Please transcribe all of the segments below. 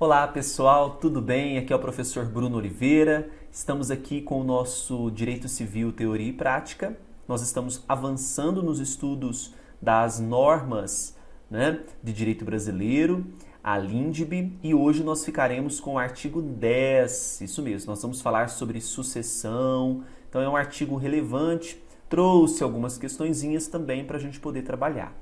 Olá pessoal, tudo bem? Aqui é o professor Bruno Oliveira. Estamos aqui com o nosso Direito Civil, Teoria e Prática. Nós estamos avançando nos estudos das normas, de direito brasileiro, a LINDB, e hoje nós ficaremos com o artigo 10. Isso mesmo, nós vamos falar sobre sucessão. Então é um artigo relevante, trouxe algumas questõezinhas também para a gente poder trabalhar.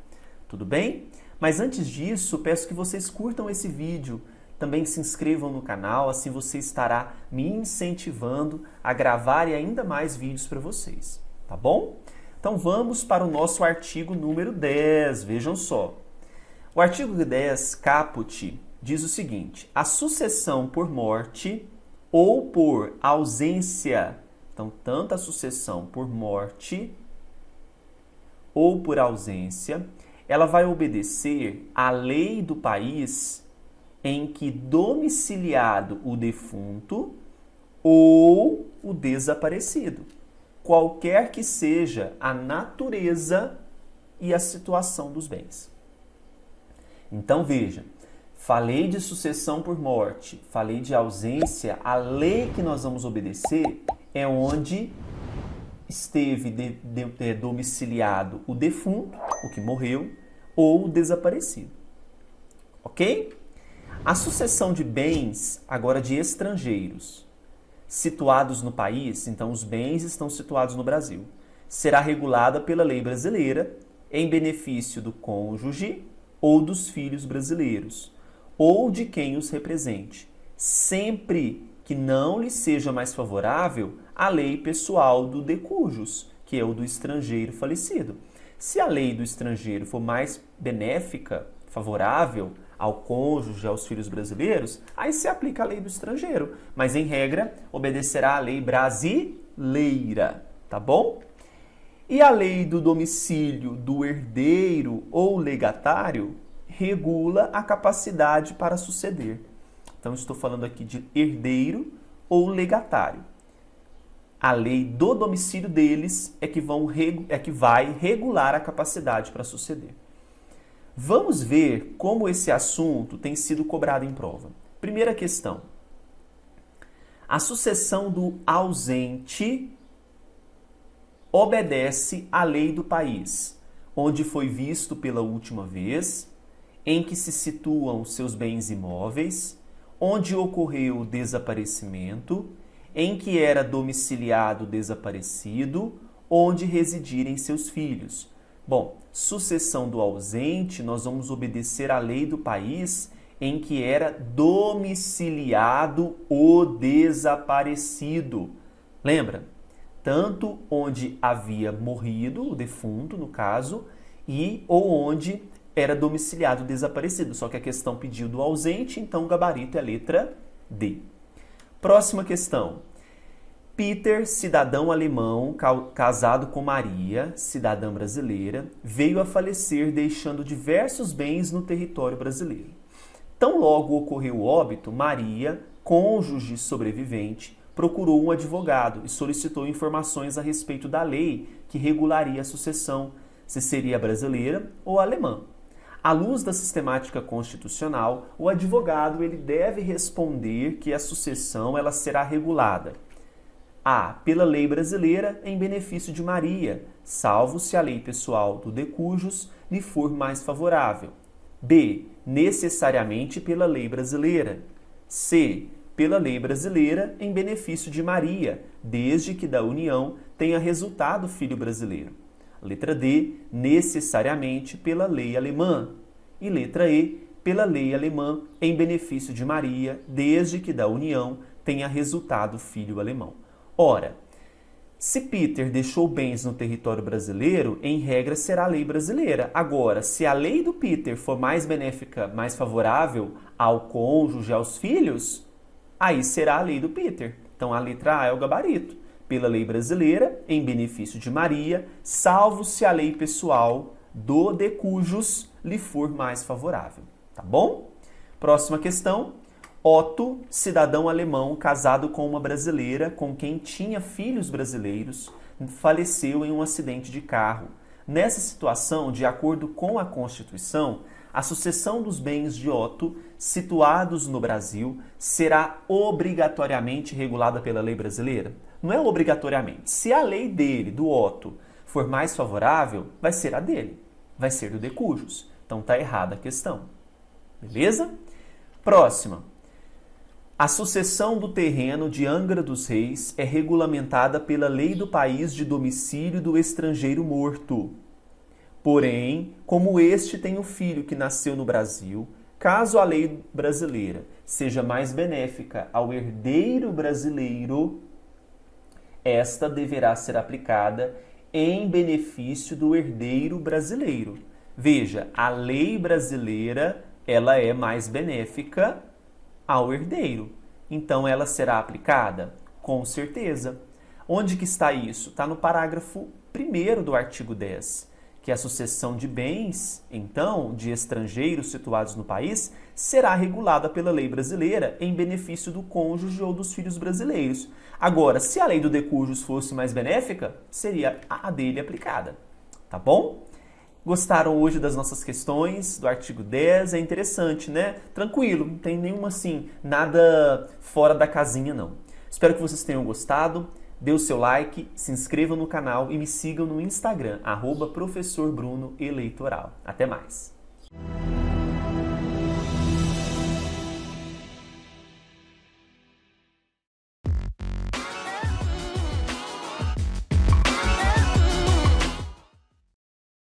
Tudo bem? Mas antes disso, peço que vocês curtam esse vídeo. Também se inscrevam no canal, assim você estará me incentivando a gravar e ainda mais vídeos para vocês, tá bom? Então vamos para o nosso artigo número 10, vejam só. O artigo 10, caput, diz o seguinte: a sucessão por morte ou por ausência, então tanto a sucessão por morte ou por ausência, ela vai obedecer à lei do país em que domiciliado o defunto ou o desaparecido, qualquer que seja a natureza e a situação dos bens. Então veja, falei de sucessão por morte, falei de ausência, a lei que nós vamos obedecer é onde esteve domiciliado o defunto, o que morreu, ou o desaparecido. Ok? A sucessão de bens, agora de estrangeiros, situados no país, então os bens estão situados no Brasil, será regulada pela lei brasileira em benefício do cônjuge ou dos filhos brasileiros, ou de quem os represente, sempre que não lhe seja mais favorável a lei pessoal do de cujus, que é o do estrangeiro falecido. Se a lei do estrangeiro for mais benéfica, favorável ao cônjuge, aos filhos brasileiros, aí se aplica a lei do estrangeiro. Mas, em regra, obedecerá à lei brasileira, tá bom? E a lei do domicílio do herdeiro ou legatário regula a capacidade para suceder. Então, estou falando aqui de herdeiro ou legatário. A lei do domicílio deles é que vai regular a capacidade para suceder. Vamos ver como esse assunto tem sido cobrado em prova. Primeira questão. A sucessão do ausente obedece à lei do país, onde foi visto pela última vez, em que se situam seus bens imóveis, onde ocorreu o desaparecimento, em que era domiciliado o desaparecido, onde residirem seus filhos. Bom, sucessão do ausente, nós vamos obedecer à lei do país em que era domiciliado o desaparecido. Lembra? Tanto onde havia morrido, o defunto, no caso, ou onde era domiciliado o desaparecido. Só que a questão pediu do ausente, então o gabarito é a letra D. Próxima questão. Peter, cidadão alemão, casado com Maria, cidadã brasileira, veio a falecer deixando diversos bens no território brasileiro. Tão logo ocorreu o óbito, Maria, cônjuge sobrevivente, procurou um advogado e solicitou informações a respeito da lei que regularia a sucessão, se seria brasileira ou alemã. À luz da sistemática constitucional, o advogado ele deve responder que a sucessão ela será regulada A. Pela lei brasileira em benefício de Maria, salvo se a lei pessoal do de cujus lhe for mais favorável. B. Necessariamente pela lei brasileira. C. Pela lei brasileira em benefício de Maria, desde que da união tenha resultado filho brasileiro. Letra D. Necessariamente pela lei alemã. E letra E. Pela lei alemã em benefício de Maria, desde que da união tenha resultado filho alemão. Ora, se Peter deixou bens no território brasileiro, em regra será a lei brasileira. Agora, se a lei do Peter for mais benéfica, mais favorável ao cônjuge, aos filhos, aí será a lei do Peter. Então, a letra A é o gabarito. Pela lei brasileira, em benefício de Maria, salvo se a lei pessoal do de cujus lhe for mais favorável. Tá bom? Próxima questão. Otto, cidadão alemão, casado com uma brasileira com quem tinha filhos brasileiros, faleceu em um acidente de carro. Nessa situação, de acordo com a Constituição, a sucessão dos bens de Otto situados no Brasil será obrigatoriamente regulada pela lei brasileira? Não é obrigatoriamente. Se a lei dele, do Otto, for mais favorável, vai ser a dele. Vai ser do de cujos. Então tá errada a questão. Beleza? Próxima. A sucessão do terreno de Angra dos Reis é regulamentada pela lei do país de domicílio do estrangeiro morto. Porém, como este tem um filho que nasceu no Brasil, caso a lei brasileira seja mais benéfica ao herdeiro brasileiro, esta deverá ser aplicada em benefício do herdeiro brasileiro. Veja, a lei brasileira ela é mais benéfica ao herdeiro. Então, ela será aplicada? Com certeza. Onde que está isso? Está no parágrafo 1º do artigo 10, que a sucessão de bens, então, de estrangeiros situados no país, será regulada pela lei brasileira em benefício do cônjuge ou dos filhos brasileiros. Agora, se a lei do de cujos fosse mais benéfica, seria a dele aplicada. Tá bom? Gostaram hoje das nossas questões do artigo 10? É interessante, né? Tranquilo, não tem nenhuma assim, nada fora da casinha não. Espero que vocês tenham gostado. Dê o seu like, se inscrevam no canal e me sigam no Instagram, @professorbrunoeleitoral. Até mais!